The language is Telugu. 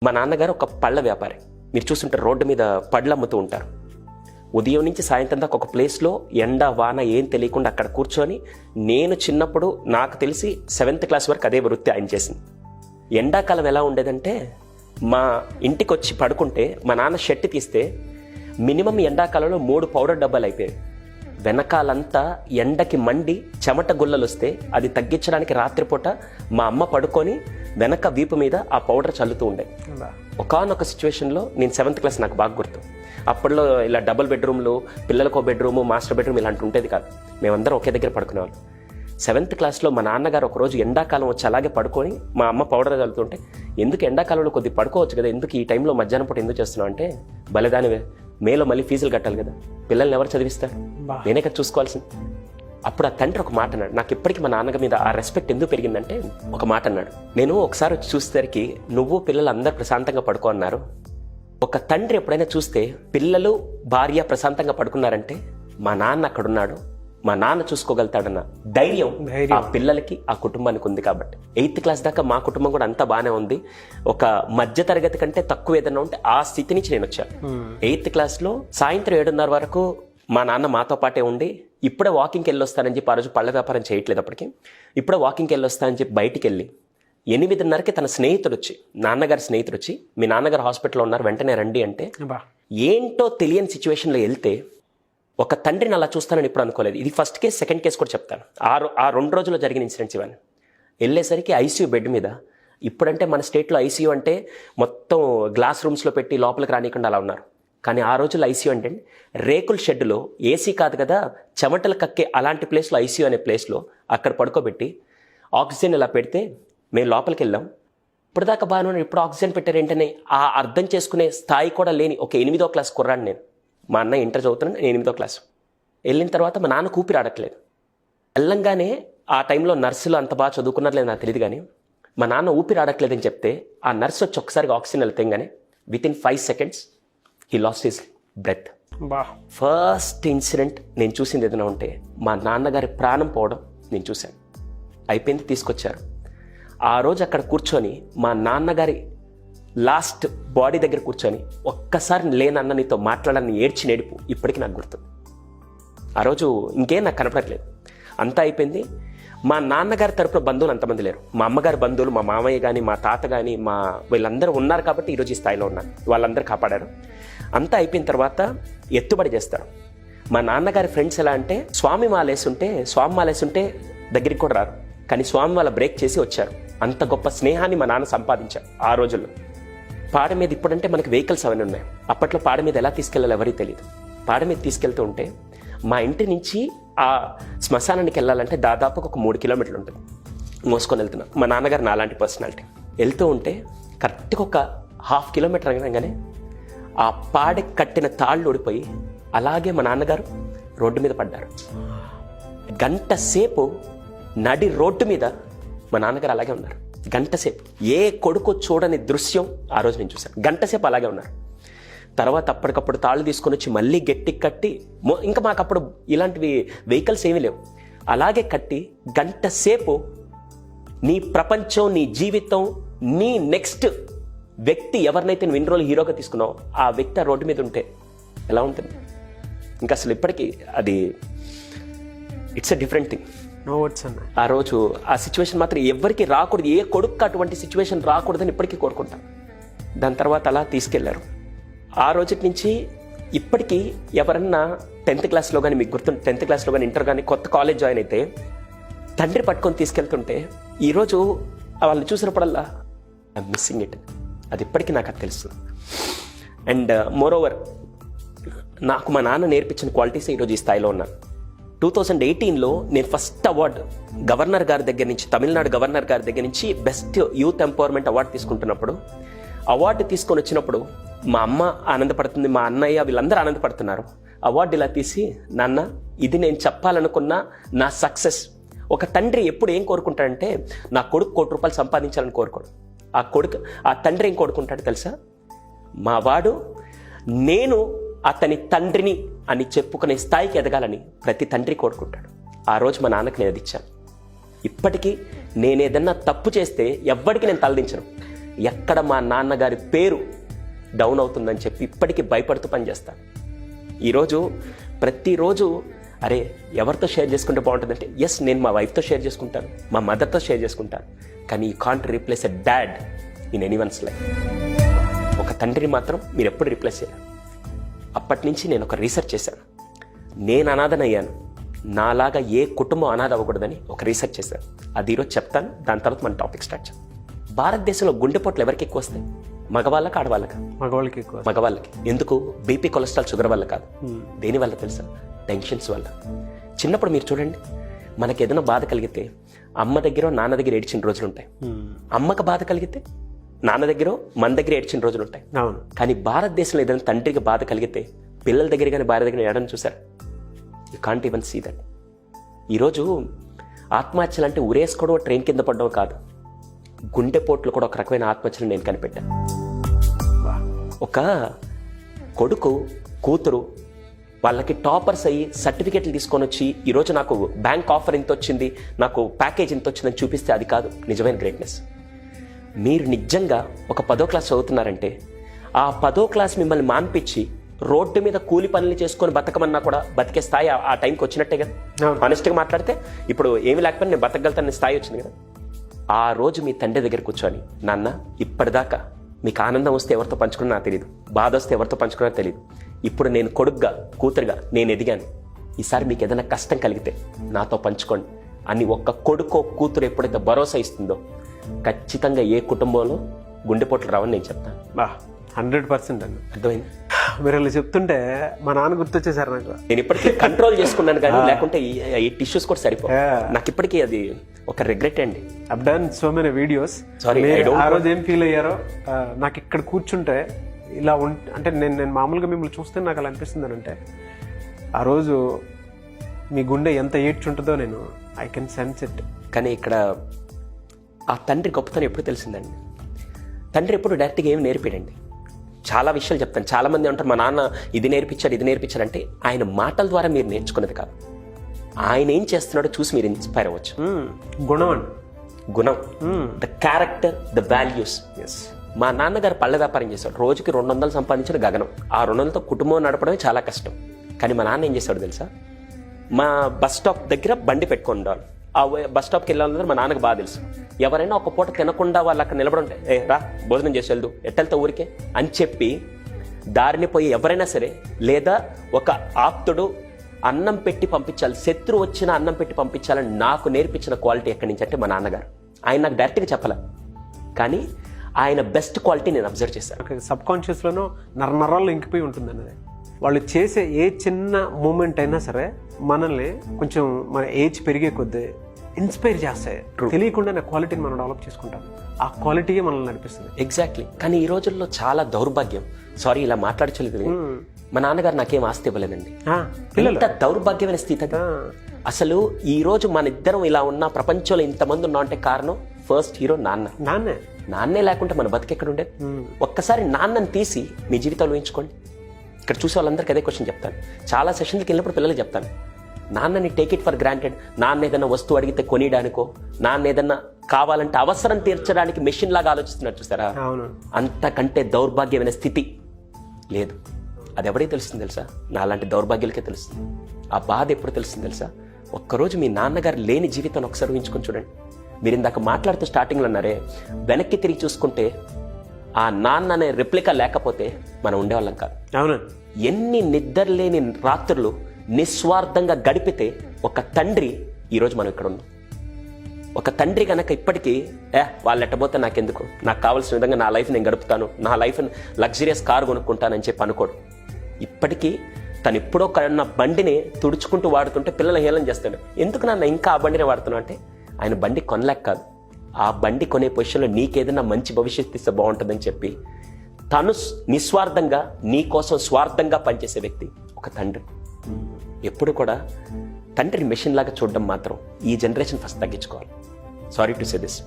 మా నాన్నగారు ఒక పళ్ళ వ్యాపారి. మీరు చూస్తుంటారు రోడ్డు మీద పళ్ళు అమ్ముతూ ఉంటారు. ఉదయం నుంచి సాయంత్రం దాకా ఒక ప్లేస్లో ఎండ వాన ఏం తెలియకుండా అక్కడ కూర్చొని, నేను చిన్నప్పుడు నాకు తెలిసి 7th క్లాస్ వరకు అదే వృత్తి ఆయన చేసింది. ఎండాకాలం ఎలా ఉండేదంటే, మా ఇంటికి వచ్చి పడుకుంటే మా నాన్న షర్ట్ తీస్తే మినిమం ఎండాకాలంలో 3 పౌడర్ డబ్బాలు అయిపోయాయి. వెనకాలంతా ఎండకి మండి చెమట గుల్లలు వస్తే అది తగ్గించడానికి రాత్రిపూట మా అమ్మ పడుకొని వెనక వీపు మీద ఆ పౌడర్ చల్లుతూ ఉండే. ఒకానొక సిచ్యువేషన్లో నేను 7th క్లాస్, నాకు బాగా గుర్తు. అప్పట్లో ఇలా డబుల్ బెడ్రూమ్లు, పిల్లలకు బెడ్రూము, మాస్టర్ బెడ్రూమ్ ఇలాంటి ఉండేది కాదు. మేమందరం ఒకే దగ్గర పడుకునేవాళ్ళం. 7th క్లాస్లో మా నాన్నగారు ఒకరోజు ఎండాకాలం వచ్చి అలాగే పడుకొని మా అమ్మ పౌడర్ చల్లుతుంటే, ఎందుకు ఎండాకాలంలో కొద్దిగా పడుకోవచ్చు కదా, ఎందుకు ఈ టైంలో మధ్యాహ్నం పూట ఎందుకు చేస్తున్నావు అంటే, బలిదానివే, మేలో మళ్ళీ ఫీజులు కట్టాలి కదా, పిల్లల్ని ఎవరు చదివిస్తారు, నేనే కదా చూసుకోవాల్సింది. అప్పుడు ఆ తండ్రి ఒక మాట అన్నాడు. నాకు ఇప్పటికీ మా నాన్న మీద ఆ రెస్పెక్ట్ ఎందుకు పెరిగిందంటే, ఒక మాట అన్నాడు. నేను ఒకసారి వచ్చి చూసేసరికి నువ్వు పిల్లలు అందరు ప్రశాంతంగా పడుకో అన్నారు. ఒక తండ్రి ఎప్పుడైనా చూస్తే పిల్లలు భార్య ప్రశాంతంగా పడుకున్నారంటే మా నాన్న అక్కడున్నాడు, మా నాన్న చూసుకోగలుగుతాడన్న ధైర్యం ఆ పిల్లలకి, ఆ కుటుంబానికి ఉంది. కాబట్టి 8th క్లాస్ దాకా మా కుటుంబం కూడా అంతా బాగానే ఉంది. ఒక మధ్య తరగతి కంటే తక్కువ ఏదన్నా ఉంటే ఆ స్థితి నుంచి నేను వచ్చాను. 8th క్లాస్లో సాయంత్రం 7:30 వరకు మా నాన్న మాతో పాటే ఉండి, ఇప్పుడే వాకింగ్కి వెళ్ళొస్తానని చెప్పి, ఆ రోజు పళ్ళ వ్యాపారం చేయట్లేదు అప్పటికి, ఇప్పుడే వాకింగ్కి వెళ్ళొస్తానని చెప్పి బయటికి వెళ్ళి 8:30కి తన స్నేహితుడు వచ్చి, నాన్నగారి స్నేహితుడు వచ్చి, మీ నాన్నగారు హాస్పిటల్లో ఉన్నారు వెంటనే రండి అంటే, ఏంటో తెలియని సిచ్యువేషన్లో వెళ్తే ఒక తండ్రిని అలా చూస్తానని ఇప్పుడు అనుకోలేదు. ఇది ఫస్ట్ కేసు, సెకండ్ కేసు కూడా చెప్తాను. ఆ 2 రోజుల్లో జరిగిన ఇన్సిడెంట్స్ ఇవన్నీ. వెళ్ళేసరికి ఐసీయూ బెడ్ మీద, ఇప్పుడంటే మన స్టేట్లో ఐసీయూ అంటే మొత్తం గ్లాస్ రూమ్స్లో పెట్టి లోపలికి రానికుండా అలా ఉన్నారు. కానీ ఆ రోజుల్లో ఐసీయూ అంటే రేకుల షెడ్డులో, ఏసీ కాదు కదా, చెమటలు కక్కే అలాంటి ప్లేస్లో, ఐసీయూ అనే ప్లేస్లో అక్కడ పడుకోబెట్టి ఆక్సిజన్ ఇలా పెడితే మేము లోపలికి వెళ్ళాం. ఇప్పటిదాకా బాగానే, ఇప్పుడు ఆక్సిజన్ పెట్టారు ఏంటనే ఆ అర్థం చేసుకునే స్థాయి కూడా లేని ఒక 8వ క్లాస్ కుర్రాడు నేను. మా అన్న ఇంటర్ చదువుతున్నాను, నేను 8వ క్లాసు. వెళ్ళిన తర్వాత మా నాన్న ఊపిరి ఆడట్లేదు. వెళ్ళంగానే ఆ టైంలో నర్సులు అంత బాగా చదువుకున్నారు లేదు నాకు తెలియదు, కానీ మా నాన్న ఊపిరి ఆడట్లేదని చెప్తే ఆ నర్సు వచ్చి ఒక్కసారిగా ఆక్సిజన్ వెళ్తేగానే within 5 seconds he lost his breath. First incident నేను చూసింది ఏదైనా ఉంటే మా నాన్నగారి ప్రాణం పోవడం నేను చూశాను. అయిపోయింది, తీసుకొచ్చారు. ఆ రోజు అక్కడ కూర్చొని మా నాన్నగారి లాస్ట్ బాడీ దగ్గర కూర్చొని ఒక్కసారి లేనన్న నీతో మాట్లాడాలని ఏడ్చి నేడుపు ఇప్పటికీ నాకు గుర్తు. ఆ రోజు ఇంకేం నాకు కనపడట్లేదు, అంతా అయిపోయింది. మా నాన్నగారి తరపున బంధువులు అంతమంది లేరు. మా అమ్మగారి బంధువులు, మా మామయ్య కానీ, మా తాత కానీ, వీళ్ళందరూ ఉన్నారు కాబట్టి ఈరోజు ఈ స్థాయిలో ఉన్నాను. వాళ్ళందరూ కాపాడారు. అంతా అయిపోయిన తర్వాత ఎత్తుబడి చేస్తారు. మా నాన్నగారి ఫ్రెండ్స్ ఎలా అంటే, స్వామి మాలేసుంటే దగ్గరికి కూడా రారు, కానీ స్వామి వాళ్ళ బ్రేక్ చేసి వచ్చారు. అంత గొప్ప స్నేహాన్ని మా నాన్న సంపాదించారు ఆ రోజుల్లో. పాడ మీద ఇప్పుడంటే మనకి వెహికల్స్ అవన్నీ ఉన్నాయి, అప్పట్లో పాడ మీద ఎలా తీసుకెళ్ళాలో ఎవరికి తెలియదు. పాడ మీద తీసుకెళ్తూ ఉంటే మా ఇంటి నుంచి ఆ శ్మశానానికి వెళ్ళాలంటే దాదాపు ఒక 3 కిలోమీటర్లు ఉంటుంది. మోసుకొని వెళ్తున్నాం. మా నాన్నగారు నాలాంటి పర్సనాలిటీ. వెళ్తూ ఉంటే కరెక్ట్గా ఒక 1/2 కిలోమీటర్ అనగానే ఆ పాడెకి కట్టిన తాళ్ళు ఊడిపోయి అలాగే మా నాన్నగారు రోడ్డు మీద పడ్డారు. గంట సేపు నడి రోడ్డు మీద మా నాన్నగారు అలాగే ఉన్నారు. గంట సేపు ఏ కొడుకు చూడని దృశ్యం ఆ రోజు నేను చూశాను. గంట సేపు అలాగే ఉన్నారు. తర్వాత అప్పటికప్పుడు తాళ్ళు తీసుకొని వచ్చి మళ్ళీ గట్టి కట్టి, ఇంకా మాకు అప్పుడు ఇలాంటివి వెహికల్స్ ఏమీ లేవు, అలాగే కట్టి గంట సేపు నీ ప్రపంచం, నీ జీవితం, నీ నెక్స్ట్ వ్యక్తి ఎవరినైతే నువ్వు 2 రోజులు హీరోగా తీసుకున్నావు ఆ వ్యక్తి ఆ రోడ్డు మీద ఉంటే ఎలా ఉంటుంది? ఇంకా అసలు ఇప్పటికీ అది ఇట్స్ ఎ డిఫరెంట్ థింగ్. ఆ రోజు ఆ సిచ్యువేషన్ మాత్రం ఎవరికి రాకూడదు, ఏ కొడుకు అటువంటి సిచ్యువేషన్ రాకూడదని ఇప్పటికీ కోరుకుంటాను. దాని తర్వాత అలా తీసుకెళ్లారు. ఆ రోజు నుంచి ఇప్పటికీ ఎవరన్నా 10th క్లాస్లో కానీ, మీకు గుర్తు 10th క్లాస్లో కానీ, ఇంటర్ కానీ, కొత్త కాలేజ్ జాయిన్ అయితే తండ్రి పట్టుకొని తీసుకెళ్తుంటే ఈరోజు వాళ్ళని చూసినప్పుడల్లా ఐఎమ్ మిస్సింగ్ ఇట్. అది ఇప్పటికీ నాకు అది తెలుస్తుంది. అండ్ మోర్ ఓవర్ నాకు మా నాన్న నేర్పించిన క్వాలిటీస్ ఈరోజు ఈ స్థాయిలో ఉన్నాను. 2018లో నేను ఫస్ట్ అవార్డు గవర్నర్ గారి దగ్గర నుంచి, తమిళనాడు గవర్నర్ గారి దగ్గర నుంచి బెస్ట్ యూత్ ఎంపవర్మెంట్ అవార్డు తీసుకుంటున్నప్పుడు, అవార్డు తీసుకొని వచ్చినప్పుడు మా అమ్మ ఆనందపడుతుంది, మా అన్నయ్య వీళ్ళందరూ ఆనందపడుతున్నారు. అవార్డు ఇలా తీసి, నాన్న ఇది నేను చెప్పాలనుకున్న నా సక్సెస్. ఒక తండ్రి ఎప్పుడు ఏం కోరుకుంటాడంటే, నా కొడుకు ₹1,00,00,000 సంపాదించాలని కోరుకోడు. ఆ తండ్రి ఏం కోరుకుంటాడు తెలుసా? మా వాడు నేను అతని తండ్రిని అని చెప్పుకునే స్థాయికి ఎదగాలని ప్రతి తండ్రి కోరుకుంటాడు. ఆ రోజు మా నాన్నకి నేను అది ఇచ్చాను. ఇప్పటికీ నేనేదన్నా తప్పు చేస్తే ఎవ్వడికి నేను తలదించను. ఎక్కడ మా నాన్నగారి పేరు డౌన్ అవుతుందని చెప్పి ఇప్పటికీ భయపడుతూ పనిచేస్తాను. ఈరోజు ప్రతిరోజు అరే ఎవరితో షేర్ చేసుకుంటే బాగుంటుందంటే ఎస్ నేను మా వైఫ్తో షేర్ చేసుకుంటాను, మా మదర్తో షేర్ చేసుకుంటాను, కానీ you can't replace a dad in anyone's life. ఒక తండ్రిని మాత్రం మీరు ఎప్పుడు రీప్లేస్ చేయలేరు. అప్పటి నుంచి నేను ఒక రీసెర్చ్ చేశాను. నేను అనాథనయ్యాను, నాలాగా ఏ కుటుంబం అనాథ అవ్వకూడదని ఒక రీసెర్చ్ చేశాను. అది ఈరోజు చెప్తాను, దాని తర్వాత మన టాపిక్ స్టార్ట్ చేద్దాం. భారతదేశంలో గుండెపోట్లు ఎవరికి ఎక్కువ వస్తాయి? మగవాళ్ళకి ఆడవాళ్ళకి? మగవాళ్ళకి ఎక్కువ. మగవాళ్ళకి. ఎందుకు? బీపీ, కొలెస్ట్రాల్, షుగర్ వల్ల కాదు. దేని వల్ల తెలుసా? టెన్షన్స్ వల్ల. చిన్నప్పుడు మీరు చూడండి, మనకి ఏదైనా బాధ కలిగితే అమ్మ దగ్గర నాన్న దగ్గర ఏడ్చిన రోజులు ఉంటాయి. అమ్మకి బాధ కలిగితే నాన్న దగ్గర మన దగ్గర ఏడ్చిన రోజులు ఉంటాయి. కానీ భారతదేశంలో ఏదైనా తండ్రికి బాధ కలిగితే పిల్లల దగ్గర కానీ భార్య దగ్గర ఏడని చూసారు? You can't even see that. ఈరోజు ఆత్మహత్యలు అంటే ఉరేసుకోవడం, ట్రైన్ కింద పడడం కాదు, గుండెపోట్లు కూడా ఒక రకమైన ఆత్మహత్యలు నేను కనిపెట్టాను. ఒక కొడుకు కూతురు వాళ్ళకి టాపర్స్ అయ్యి సర్టిఫికెట్లు తీసుకొని వచ్చి ఈరోజు నాకు బ్యాంక్ ఆఫర్ ఇంత వచ్చింది, నాకు ప్యాకేజ్ ఇంత వచ్చిందని చూపిస్తే అది కాదు నిజమైన గ్రేట్నెస్. మీరు నిజంగా ఒక 10వ క్లాస్ చదువుతున్నారంటే ఆ 10వ క్లాస్ మిమ్మల్ని మాన్పించి రోడ్డు మీద కూలి పనులు చేసుకొని బతకమన్నా కూడా బతికే స్థాయి ఆ టైంకి వచ్చినట్టే కదా. ఆనెస్ట్గా మాట్లాడితే ఇప్పుడు ఏమి లేకపోయినా నేను బతకగలుగుతాను స్థాయి వచ్చింది కదా. ఆ రోజు మీ తండ్రి దగ్గర కూర్చొని, నాన్న ఇప్పటిదాకా మీకు ఆనందం వస్తే ఎవరితో పంచుకున్నా నాకు తెలియదు, బాధ వస్తే ఎవరితో పంచుకున్నా తెలియదు, ఇప్పుడు నేను కొడుకుగా కూతురుగా నేను ఎదిగాను, ఈసారి మీకు ఏదైనా కష్టం కలిగితే నాతో పంచుకోండి అని ఒక్క కొడుకో కూతురు ఎప్పుడైతే భరోసా ఇస్తుందో ఖచ్చితంగా ఏ కుటుంబంలో గుండెపోట్లు రావని నేను చెప్తాను. 100% అండి. అర్థమైంది? మీరు అలా చెప్తుంటే మా నాన్న గుర్తొచ్చేసారు నాకు. నేను ఇప్పటికీ కంట్రోల్ చేసుకున్నాను, కానీ లేకుంటే ఈ టిష్యూస్ కూడా సరిపో. నాకు ఇప్పటికీ అది ఒక రిగ్రెట్ అండి. I've done so many videos. ఆ రోజు ఏం ఫీల్ అయ్యారో నాకు ఇక్కడ కూర్చుంటే ఇలా అంటే నేను మామూలుగా మిమ్మల్ని చూస్తే నాకు అలా అనిపిస్తుంది అంటే ఆ రోజు మీ గుండె ఎంత ఏడ్చుంటుందో నేను ఐ కెన్ సెన్స్ ఇట్. కానీ ఇక్కడ ఆ తండ్రి గొప్పతనం ఎప్పుడు తెలిసిందండి? తండ్రి ఎప్పుడు డైరెక్ట్గా ఏమి నేర్పాడండి. చాలా విషయాలు చెప్తాను. చాలామంది అంటారు మా నాన్న ఇది నేర్పించాడు అంటే ఆయన మాటల ద్వారా మీరు నేర్చుకున్నది కాదు, ఆయన ఏం చేస్తున్నాడో చూసి మీరు ఇన్స్పైర్ అవ్వచ్చు. గుణం, ద క్యారెక్టర్, ద వాల్యూస్. మా నాన్నగారు పళ్ళ వ్యాపారం చేశాడు, రోజుకి 200 సంపాదించిన గగనం. ఆ 200తో కుటుంబం నడపడమే చాలా కష్టం. కానీ మా నాన్న ఏం చేశాడు తెలుసా? మా బస్ స్టాప్ దగ్గర బండి పెట్టుకొని ఉండాలి. ఆ బస్ స్టాప్కి వెళ్ళాలన్నది మా నాన్నకు బాగా తెలుసు. ఎవరైనా ఒక పూట తినకుండా వాళ్ళు అక్కడ నిలబడి ఉంటే రా భోజనం చేసి వెళ్దు, ఎట్టెళ్తా ఊరికే అని చెప్పి దారిని పోయి ఎవరైనా సరే, లేదా ఒక ఆప్తుడు అన్నం పెట్టి పంపించాలి, శత్రువు వచ్చిన అన్నం పెట్టి పంపించాలని నాకు నేర్పించిన క్వాలిటీ ఎక్కడి నుంచి అంటే మా నాన్నగారు. ఆయన నాకు డైరెక్ట్గా చెప్పాల, కానీ ఆయన బెస్ట్ క్వాలిటీ నేను అబ్జర్వ్ చేశాను. సబ్ కాన్షియస్లోనూ నరాల్లో ఇంకిపోయి ఉంటుంది అన్నది. వాళ్ళు చేసే ఏ చిన్న మూమెంట్ అయినా సరే మనల్ని కొంచెం మన ఏజ్ పెరిగే కొద్దీ ఇన్స్పైర్ చేస్తాయి. తెలియకుండా నా క్వాలిటీని మనం డెవలప్ చేసుకుంటాం. ఆ క్వాలిటీయే మనల్ని నడిపిస్తుంది. ఎగ్జాక్ట్లీ. కానీ ఈ రోజుల్లో చాలా దౌర్భాగ్యం, సారీ ఇలా మాట్లాడలేదు, మా నాన్నగారు నాకేం ఆస్తి ఇవ్వలేదండి. ఎంత దౌర్భాగ్యమైన స్థితి అది. అసలు ఈ రోజు మన ఇద్దరం ఇలా ఉన్న ప్రపంచంలో ఇంతమంది ఉన్నాం అంటే కారణం ఫస్ట్ హీరో నాన్నే లేకుంటే మన బతికెక్కడ ఉండేది? ఒక్కసారి నాన్నని తీసి మీ జీవితాలు ఊహించుకోండి. ఇక్కడ చూసే వాళ్ళందరికీ అదే క్వశ్చన్ చెప్తాను. చాలా సెషన్స్కి వెళ్ళినప్పుడు పిల్లలకి చెప్తాను, నాన్నని టేక్ ఇట్ ఫర్ గ్రాంటెడ్. నాన్న ఏదన్నా వస్తువు అడిగితే కొనియడానికో, నాన్న ఏదన్నా కావాలంటే అవసరం తీర్చడానికి మెషిన్ లాగా ఆలోచిస్తున్నారు చూసారా? అంతకంటే దౌర్భాగ్యమైన స్థితి లేదు. అది ఎవరికి తెలుస్తుంది తెలుసా? నాలాంటి దౌర్భాగ్యాలకే తెలుస్తుంది. ఆ బాధ ఎప్పుడు తెలుస్తుంది తెలుసా? ఒక్కరోజు మీ నాన్నగారు లేని జీవితాన్ని ఒకసారి ఊహించుకొని చూడండి. మీరు ఇందాక మాట్లాడుతూ స్టార్టింగ్లో అన్నారే, వెనక్కి తిరిగి చూసుకుంటే ఆ నాన్న అనే రెప్లికా లేకపోతే మనం ఉండేవాళ్ళం కాదు. అవును. ఎన్ని నిద్రలేని రాత్రులు నిస్వార్థంగా గడిపితే ఒక తండ్రి ఈరోజు మనం ఇక్కడ ఉన్నాం. ఒక తండ్రి కనుక ఇప్పటికీ వాళ్ళు ఎట్టబోతే నాకెందుకు, నాకు కావాల్సిన విధంగా నా లైఫ్ నేను గడుపుతాను, నా లైఫ్ లగ్జరియస్ కారు కొనుక్కుంటానని చెప్పి అనుకోడు. ఇప్పటికీ తను ఎప్పుడో కన్నా బండిని తుడుచుకుంటూ వాడుతుంటే పిల్లలు హేళన చేస్తాడు, ఎందుకు నాన్న ఇంకా ఆ బండిని వాడుతున్నావు అంటే, ఆయన బండి కొనలేక కాదు, ఆ బండి కొనే పొజిషన్లో నీకేదైనా మంచి భవిష్యత్తు ఇస్తే బాగుంటుందని చెప్పి తను నిస్వార్థంగా నీ కోసం స్వార్థంగా పనిచేసే వ్యక్తి ఒక తండ్రి. ఎప్పుడు కూడా తండ్రిని మెషిన్ లాగా చూడడం మాత్రం ఈ జనరేషన్ ఫస్ట్ తగ్గించుకోవాలి. Sorry to say this.